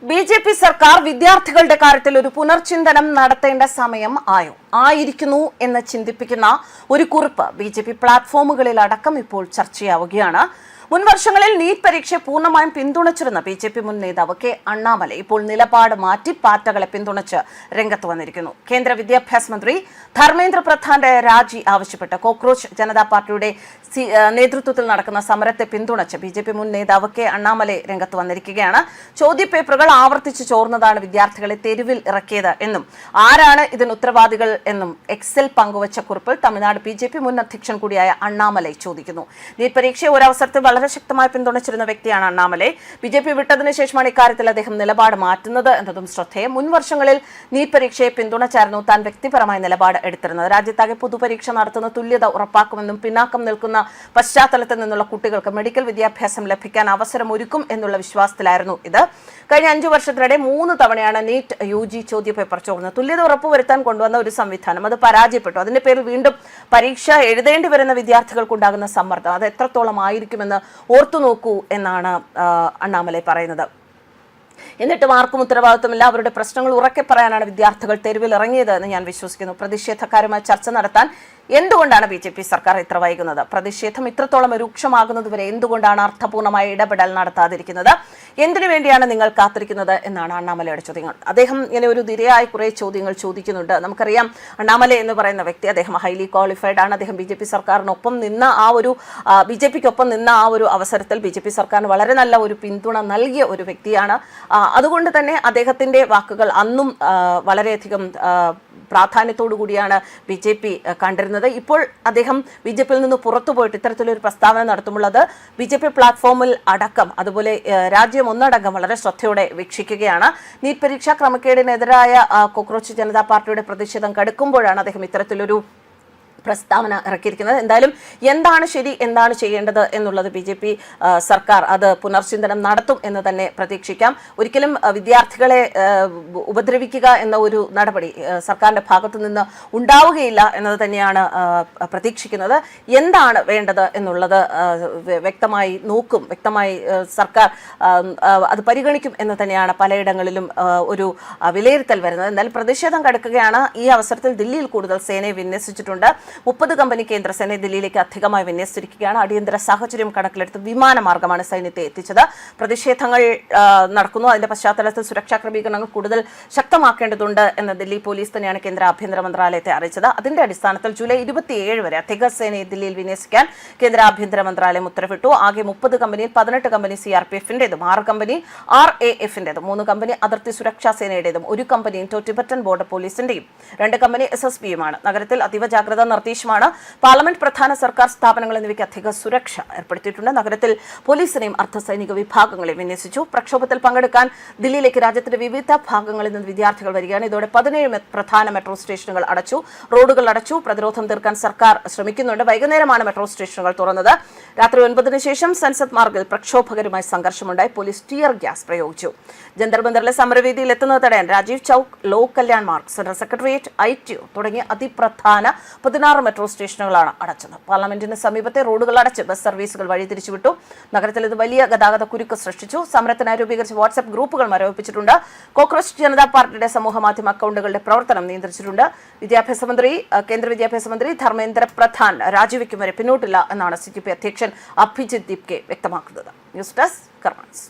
BJP. സർക്കാർ വിദ്യാർത്ഥികളുടെ കാര്യത്തിൽ ഒരു പുനർചിന്തനം നടത്തേണ്ട സമയം ആയിരിക്കുന്നു എന്ന് ചിന്തിപ്പിക്കുന്ന ഒരു കുറിപ്പ് ബി.ജെ.പി. പ്ലാറ്റ്ഫോമുകളിൽ അടക്കം ഇപ്പോൾ ചർച്ചയാവുകയാണ്. മുൻ വർഷങ്ങളിൽ നീറ്റ് പരീക്ഷയെ പൂർണ്ണമായും പിന്തുണച്ചിരുന്ന ബി.ജെ.പി. മുൻ നേതാവ് കെ അണ്ണാമലൈ ഇപ്പോൾ നിലപാട് മാറ്റി പാർട്ടികളെ പിന്തുണച്ച് രംഗത്ത് വന്നിരിക്കുന്നു. കേന്ദ്ര വിദ്യാഭ്യാസ മന്ത്രി ധർമ്മേന്ദ്ര പ്രധാന്റെ രാജി ആവശ്യപ്പെട്ട് കോക്രോച്ച് ജനതാ പാർട്ടിയുടെ നേതൃത്വത്തിൽ നടക്കുന്ന സമരത്തെ പിന്തുണച്ച് ബി.ജെ.പി. മുൻ നേതാവ് കെ അണ്ണാമലൈ രംഗത്ത് വന്നിരിക്കുകയാണ്. ചോദ്യപേപ്പറുകൾ ആവർത്തിച്ച് ചോർന്നതാണ് വിദ്യാർത്ഥികളെ തെരുവിൽ ഇറക്കിയത് എന്നും ആരാണ് ഇതിന് ഉത്തരവാദികൾ എന്നും എക്സൽ പങ്കുവച്ച കുറിപ്പിൽ തമിഴ്നാട് ബി.ജെ.പി. മുൻ അധ്യക്ഷൻ കൂടിയായ അണ്ണാമലൈ ചോദിക്കുന്നു. നീറ്റ് പരീക്ഷയെ ഒരവസരത്തിൽ വളരെ ശക്തമായി പിന്തുണച്ചിരുന്ന വ്യക്തിയാണ് അണ്ണാമലൈ. ബി.ജെ.പി. വിട്ടതിനു ശേഷമാണ് ഇക്കാര്യത്തിൽ അദ്ദേഹം നിലപാട് മാറ്റുന്നത് എന്നതും ശ്രദ്ധേയം. മുൻ വർഷങ്ങളിൽ നീറ്റ് പരീക്ഷയെ പിന്തുണച്ചായിരുന്നു താൻ വ്യക്തിപരമായ നിലപാട് എടുത്തിരുന്നത്. രാജ്യത്താകെ പൊതുപരീക്ഷ നടത്തുന്ന തുല്യത ഉറപ്പാക്കുമെന്നും പിന്നാക്കം നിൽക്കുന്ന പശ്ചാത്തലത്തിൽ നിന്നുള്ള കുട്ടികൾക്ക് മെഡിക്കൽ വിദ്യാഭ്യാസം ലഭിക്കാൻ അവസരമൊരുക്കും എന്നുള്ള വിശ്വാസത്തിലായിരുന്നു ഇത്. കഴിഞ്ഞ 5 വർഷത്തിനിടെ 3 തവണയാണ് നീറ്റ് UG ചോദ്യപേപ്പർ ചോർന്നത്. തുല്യത ഉറപ്പുവരുത്താൻ കൊണ്ടുവന്ന ഒരു സംവിധാനം അത് പരാജയപ്പെട്ടു. അതിന്റെ പേരിൽ വീണ്ടും പരീക്ഷ എഴുതേണ്ടി വരുന്ന വിദ്യാർത്ഥികൾക്കുണ്ടാകുന്ന സമ്മർദ്ദം അത് എത്രത്തോളം ആയിരിക്കുമെന്ന് ഓർത്തു നോക്കൂ എന്നാണ് അണ്ണാമലൈ പറയുന്നത്. എന്നിട്ടും ആർക്കും ഉത്തരവാദിത്വമില്ല. അവരുടെ പ്രശ്നങ്ങൾ ഉറക്കെ പറയാനാണ് വിദ്യാർത്ഥികൾ തെരുവിൽ ഇറങ്ങിയത് എന്ന് ഞാൻ വിശ്വസിക്കുന്നു. പ്രതിഷേധക്കാരുമായി ചർച്ച നടത്താൻ എന്തുകൊണ്ടാണ് ബി.ജെ.പി. സർക്കാർ ഇത്ര വൈകുന്നത്? പ്രതിഷേധം ഇത്രത്തോളം രൂക്ഷമാകുന്നതുവരെ എന്തുകൊണ്ടാണ് അർത്ഥപൂർണമായ ഇടപെടൽ നടത്താതിരിക്കുന്നത്? എന്തിനു വേണ്ടിയാണ് നിങ്ങൾ കാത്തിരിക്കുന്നത് എന്നാണ് അണ്ണാമലയുടെ ചോദ്യങ്ങൾ. അദ്ദേഹം ഇങ്ങനെ ഒരു നിരയായി കുറെ ചോദ്യങ്ങൾ ചോദിക്കുന്നുണ്ട്. നമുക്കറിയാം അണ്ണാമലൈ എന്ന് പറയുന്ന വ്യക്തി അദ്ദേഹം ഹൈലി ക്വാളിഫൈഡ് ആണ്. അദ്ദേഹം ബി.ജെ.പി. സർക്കാരിനൊപ്പം നിന്ന ബി.ജെ.പിക്കൊപ്പം നിന്ന ആ ഒരു അവസരത്തിൽ ബി.ജെ.പി. സർക്കാരിന് വളരെ നല്ല ഒരു പിന്തുണ നൽകിയ ഒരു വ്യക്തിയാണ്. അതുകൊണ്ട് തന്നെ അദ്ദേഹത്തിന്റെ വാക്കുകൾ അന്നും വളരെയധികം പ്രാധാന്യത്തോടു കൂടിയാണ് ബി.ജെ.പി. കണ്ടിരുന്നത്. ഇപ്പോൾ അദ്ദേഹം ബി.ജെ.പിയിൽ നിന്ന് പുറത്തുപോയിട്ട് ഇത്തരത്തിലൊരു പ്രസ്താവന നടത്തുമ്പോൾ അത് ബി.ജെ.പി. പ്ലാറ്റ്ഫോമിൽ അടക്കം അതുപോലെ രാജ്യം ഒന്നടങ്കം വളരെ ശ്രദ്ധയോടെ വീക്ഷിക്കുകയാണ്. നീറ്റ് പരീക്ഷാ ക്രമക്കേടിനെതിരായ കോക്രോച്ച് ജനതാ പാർട്ടിയുടെ പ്രതിഷേധം കടുക്കുമ്പോഴാണ് അദ്ദേഹം ഇത്തരത്തിലൊരു പ്രസ്താവന ഇറക്കിയിരിക്കുന്നത്. എന്തായാലും എന്താണ് ശരി എന്താണ് ചെയ്യേണ്ടത് എന്നുള്ളത് ബി.ജെ.പി. സർക്കാർ അത് പുനർചിന്തനം നടത്തും എന്ന് തന്നെ പ്രതീക്ഷിക്കാം. ഒരിക്കലും വിദ്യാർത്ഥികളെ ഉപദ്രവിക്കുക എന്ന ഒരു നടപടി സർക്കാരിന്റെ ഭാഗത്തു നിന്ന് ഉണ്ടാവുകയില്ല എന്നത് തന്നെയാണ് പ്രതീക്ഷിക്കുന്നത്. എന്താണ് വേണ്ടത് എന്നുള്ളത് വ്യക്തമായി നോക്കും, വ്യക്തമായി സർക്കാർ അത് പരിഗണിക്കും എന്ന് തന്നെയാണ് പലയിടങ്ങളിലും ഒരു വിലയിരുത്തൽ വരുന്നത്. എന്തായാലും പ്രതിഷേധം കടുക്കുകയാണ്. ഈ അവസരത്തിൽ ദില്ലിയിൽ കൂടുതൽ സേനയെ വിന്യസിച്ചിട്ടുണ്ട്. 30 കമ്പനി കേന്ദ്രസേനയെ ദില്ലിയിലേക്ക് അധികമായി വിന്യസിച്ചിരിക്കുകയാണ്. അടിയന്തര സാഹചര്യം കണക്കിലെടുത്ത് വിമാനമാർഗമാണ് സൈന്യത്തെ എത്തിച്ചത്. പ്രതിഷേധങ്ങൾ നടക്കുന്നു. അതിന്റെ പശ്ചാത്തലത്തിൽ സുരക്ഷാ ക്രമീകരണങ്ങൾ കൂടുതൽ ശക്തമാക്കേണ്ടതുണ്ട് എന്ന് ദില്ലി പോലീസ് തന്നെയാണ് കേന്ദ്ര ആഭ്യന്തര മന്ത്രാലയത്തെ അറിയിച്ചത്. അതിന്റെ അടിസ്ഥാനത്തിൽ ജൂലൈ 27 വരെ അധിക സേനയെ ദില്ലിയിൽ വിന്യസിക്കാൻ കേന്ദ്ര ആഭ്യന്തര മന്ത്രാലയം ഉത്തരവിട്ടു. ആകെ 30 കമ്പനിയിൽ 18 കമ്പനി CRPF-ന്റേതും 6 കമ്പനി RAF-ന്റേതും 3 കമ്പനി അതിർത്തി സുരക്ഷാ സേനയുടേതും 1 കമ്പനി ടിബറ്റൻ ബോർഡർ പോലീസിന്റെയും 2 കമ്പനി SSB-യുമാണ്. നഗരത്തിൽ അതീവ ജാഗ്രത നിർദ്ദേശമാണ്. പാർലമെന്റ്, പ്രധാന സർക്കാർ സ്ഥാപനങ്ങൾ എന്നിവയ്ക്ക് അധിക സുരക്ഷ ഏർപ്പെടുത്തിയിട്ടുണ്ട്. നഗരത്തിൽ പോലീസിനെയും അർദ്ധസൈനിക വിഭാഗങ്ങളെയും വിന്യസിച്ചു. പ്രക്ഷോഭത്തിൽ പങ്കെടുക്കാൻ ദില്ലിയിലേക്ക് രാജ്യത്തിന്റെ വിവിധ ഭാഗങ്ങളിൽ നിന്ന് വിദ്യാർത്ഥികൾ വരികയാണ്. ഇതോടെ 17 പ്രധാന മെട്രോ സ്റ്റേഷനുകൾ അടച്ചു, റോഡുകൾ അടച്ചു. പ്രതിരോധം തീർക്കാൻ സർക്കാർ ശ്രമിക്കുന്നുണ്ട്. വൈകുന്നേരമാണ് മെട്രോ സ്റ്റേഷനുകൾ തുറന്നത്. രാത്രി 9-ന് ശേഷം സൻസദ് മാർഗിൽ പ്രക്ഷോഭകരുമായി സംഘർഷമുണ്ടായി. പോലീസ് ടിയർ ഗ്യാസ് പ്രയോഗിച്ചു. ജന്തർ മന്ദറിലെ സമരവേദിയിൽ എത്തുന്നത് തടയാൻ Rajiv Chowk, Lok Kalyan Marg, central secretariat, ITO തുടങ്ങിയ അതിപ്രധാന 16 മെട്രോ സ്റ്റേഷനുകളാണ് അടച്ചത്. പാർലമെന്റിന് സമീപത്തെ റോഡുകൾ അടച്ച് ബസ് സർവീസുകൾ വഴിതിരിച്ചുവിട്ടു. നഗരത്തിൽ ഇത് വലിയ ഗതാഗത കുരുക്ക് സൃഷ്ടിച്ചു. സമരത്തിനായി രൂപീകരിച്ച വാട്സ്ആപ്പ് ഗ്രൂപ്പുകൾ മരവിപ്പിച്ചിട്ടുണ്ട്. കോക്രോച്ച് ജനതാ പാർട്ടിയുടെ സമൂഹമാധ്യമ അക്കൗണ്ടുകളുടെ പ്രവർത്തനം നിയന്ത്രിച്ചിട്ടുണ്ട്. കേന്ദ്ര വിദ്യാഭ്യാസ മന്ത്രി ധർമ്മേന്ദ്ര പ്രധാൻ രാജിവെക്കും വരെ പിന്നോട്ടില്ല എന്നാണ് CPI അധ്യക്ഷൻ അഭിജിത് ദീപ്കെ വ്യക്തമാക്കുന്നത്. News desk കർമാൻസ്.